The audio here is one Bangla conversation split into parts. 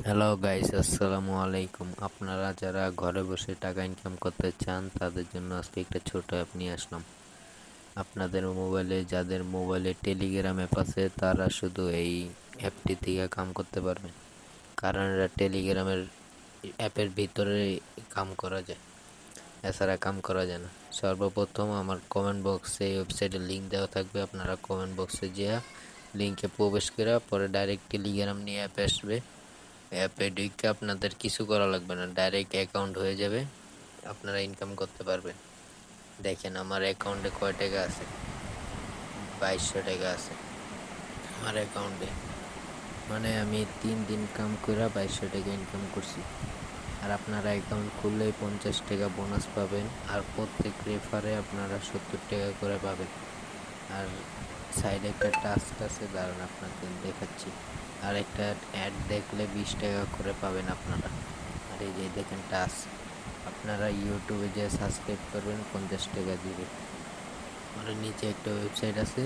হ্যালো গাইস, আসসালামু আলাইকুম। আপনারা যারা ঘরে বসে টাকা ইনকাম করতে চান তাদের জন্য আজকে একটা ছোট অ্যাপ নিয়ে আসলাম। আপনাদের মোবাইলে, যাদের মোবাইলে টেলিগ্রাম অ্যাপ আছে তারা শুধু এই অ্যাপটি থেকে কাম করতে পারবেন, কারণ এটা টেলিগ্রামের অ্যাপের ভিতরে কাম করা যায়, এছাড়া কাম করা যায় না। সর্বপ্রথম আমার কমেন্ট বক্সে এই ওয়েবসাইটের লিঙ্ক দেওয়া থাকবে, আপনারা কমেন্ট বক্সে যেয়ে লিঙ্কে প্রবেশ করে পরে ডাইরেক্ট টেলিগ্রাম নিয়ে অ্যাপে আসবে। অ্যাপে ঢুকে আপনাদের কিছু করা লাগবে না, ডাইরেক্ট অ্যাকাউন্ট হয়ে যাবে, আপনারা ইনকাম করতে পারবেন। দেখেন আমার অ্যাকাউন্টে কয় টাকা আছে, 2200 টাকা আছে আমার অ্যাকাউন্টে। মানে আমি 3 দিন কাম করে 2200 টাকা ইনকাম করছি। আর আপনারা অ্যাকাউন্ট খুললেই 50 টাকা বোনাস পাবেন, আর প্রত্যেক রেফারে আপনারা 70 টাকা করে পাবেন। আর সাইডে একটা টাস্ক আছে, দাঁড়ান আপনাদের দেখাচ্ছি। আর একটা অ্যাড দেখলে 20 টাকা করে পাবেন আপনারা। আর এই যে দেখেন টাস্ক, আপনারা ইউটিউবে যে সাবস্ক্রাইব করবেন 50 টাকা দিবে। আর নিচে একটা ওয়েবসাইট আছে,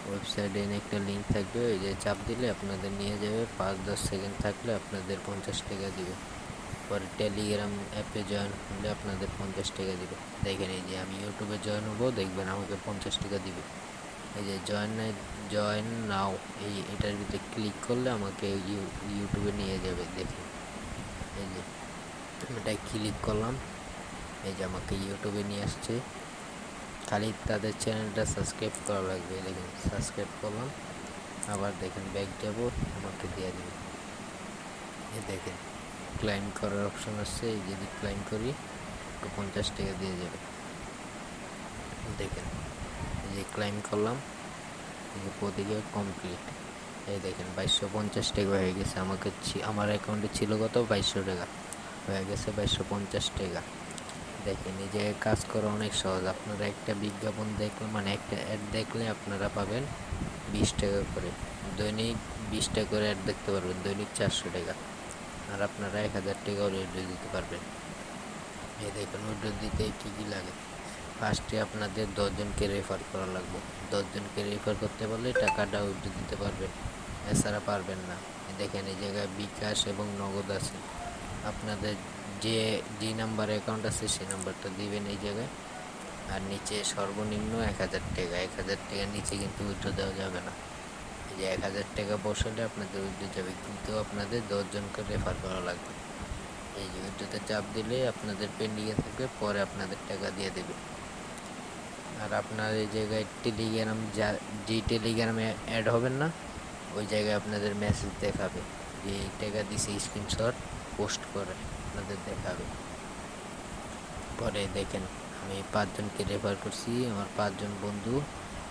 ওয়েবসাইটে একটা লিঙ্ক থাকবে, ওই যে চাপ দিলে আপনাদের নিয়ে যাবে, 5-10 সেকেন্ড থাকলে আপনাদের 50 টাকা দিবে। পরে টেলিগ্রাম অ্যাপে জয়েন হলে আপনাদের 50 টাকা দিবে। দেখেন এই যে আমি ইউটিউবে জয়েন হবো, দেখবেন আমাকে 50 টাকা দিবে। এই যে জয়েন নাও, এটার ভিতরে ক্লিক করলে আমাকে ইউটিউবে নিয়ে যাবে। দেখেন এই যে এটা ক্লিক করলাম, এই যে আমাকে ইউটিউবে নিয়ে আসছে। খালি তাদের চ্যানেলটা সাবস্ক্রাইব করা লাগবে। দেখেন সাবস্ক্রাইব করলাম, আবার দেখেন ব্যাক যাব, আমাকে দিয়ে দেবে। এই দেখেন ক্লাইম করার অপশন আসছে, এই যদি ক্লাইম করি তো 50 টাকা দিয়ে যাবে। দেখেন এই যে ক্লাইম করলাম, এই যে প্রতিকে কমপ্লিট। এই দেখেন 2250 টাকা হয়ে গেছে। আমার অ্যাকাউন্টে ছিল কত, 2200 টাকা হয়ে গেছে 2250 টাকা। দেখেন এই যে কাজ করা অনেক সহজ। আপনারা একটা বিজ্ঞাপন দেখলে, মানে একটা অ্যাড দেখলে আপনারা পাবেন 20 টাকা করে। দৈনিক 20টা করে অ্যাড দেখতে পারবেন, দৈনিক 400 টাকা। আর আপনারা 1000 টাকাও উইথড্র দিতে পারবেন। এই দেখেন উইথড্র দিতে কী কী লাগে। ফার্স্টে আপনাদের 10 জনকে রেফার করা লাগবে। 10 জনকে রেফার করতে পারলে টাকাটা উইথড্র দিতে পারবেন, এছাড়া পারবেন না। দেখেন এই জায়গায় বিকাশ এবং নগদ আছে। আপনাদের যে যে নাম্বার অ্যাকাউন্ট আছে সেই নাম্বারটা দিবেন এই জায়গায়। আর নিচে সর্বনিম্ন 1000 টাকা, 1000 টাকার নিচে কিন্তু উইথড্র দেওয়া যাবে না। এই যে 1000 টাকা বসালে আপনাদের উইথড্র যাবে, কিন্তু আপনাদের 10 জনকে রেফার করা লাগবে। এই যে উইথড্রতে চাপ দিলে আপনাদের পেন্ডিংয়ে থাকবে, পরে আপনাদের টাকা দিয়ে দেবে। আর আপনার এই জায়গায় টেলিগ্রাম, যে টেলিগ্রামে অ্যাড হবেন না, ওই জায়গায় আপনাদের মেসেজ দেখাবে যে এই টাকা দিছে, স্ক্রিনশট পোস্ট করে আপনাদের দেখাবে। পরে দেখেন আমি 5 জনকে রেফার করছি, আমার 5 জন বন্ধু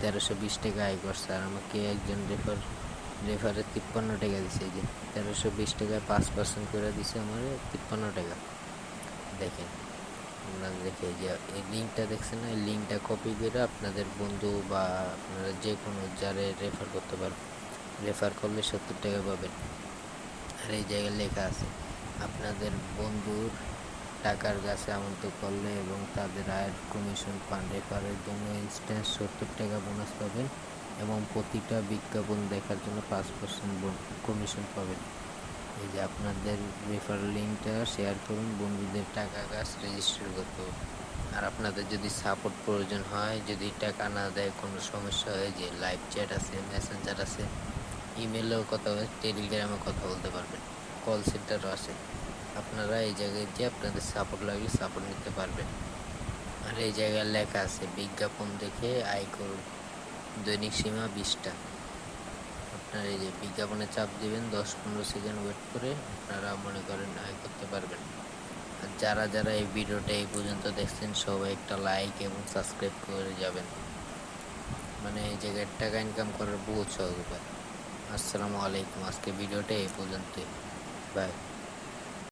1320 টাকা আয় করছে। আর আমাকে একজন রেফারে 53 টাকা দিছে। এই যে 1320 টাকায় 5% করে দিছে আমার 53 টাকা। দেখেন আপনারা দেখে যে এই লিঙ্কটা দেখছেন না, এই লিঙ্কটা কপি করে আপনাদের বন্ধু বা আপনারা যে কোনো যারে রেফার করতে পারবেন, রেফার করলে 70 টাকা পাবেন। আর এই জায়গায় লেখা আছে আপনাদের বন্ধুর টাকার গাছে আমন্ত্রণ করলে এবং তাদের আয়ের কমিশন পান। রেফারের জন্য ইনস্ট্যান্ট 70 টাকা বোনাস পাবেন এবং প্রতিটা বিজ্ঞাপন দেখার জন্য 5% কমিশন পাবেন। এই যে আপনাদের রেফারেল লিঙ্কটা শেয়ার করুন, বন্ধুদের টাকা গাছ রেজিস্টার করতে হবে। আর আপনাদের যদি সাপোর্ট প্রয়োজন হয়, যদি টাকা না দেয়, কোনো সমস্যা হয়, যে লাইভ চ্যাট আছে, মেসেঞ্জার আছে, ইমেলেও কথা হয়, টেলিগ্রামে কথা বলতে পারবেন, কল সেন্টারও আছে। আপনারা এই জায়গায় যে আপনাদের সাপোর্ট লাগলে সাপোর্ট নিতে পারবেন। আর এই জায়গায় লেখা আছে বিজ্ঞাপন দেখে আয় করুন, দৈনিক সীমা 20টা। আপনার এই যে বিজ্ঞাপনে চাপ দিবেন, 10-15 সেকেন্ড ওয়েট করে আপনারা মনে করেন আয় করতে পারবেন। আর যারা যারা এই ভিডিওটা এই পর্যন্ত দেখছেন সবাই একটা লাইক এবং সাবস্ক্রাইব করে যাবেন। মানে এই জায়গায় টাকা ইনকাম করার বহুত সহজ উপায়। আসসালামু আলাইকুম, আজকে ভিডিওটা এই পর্যন্তই। বাই।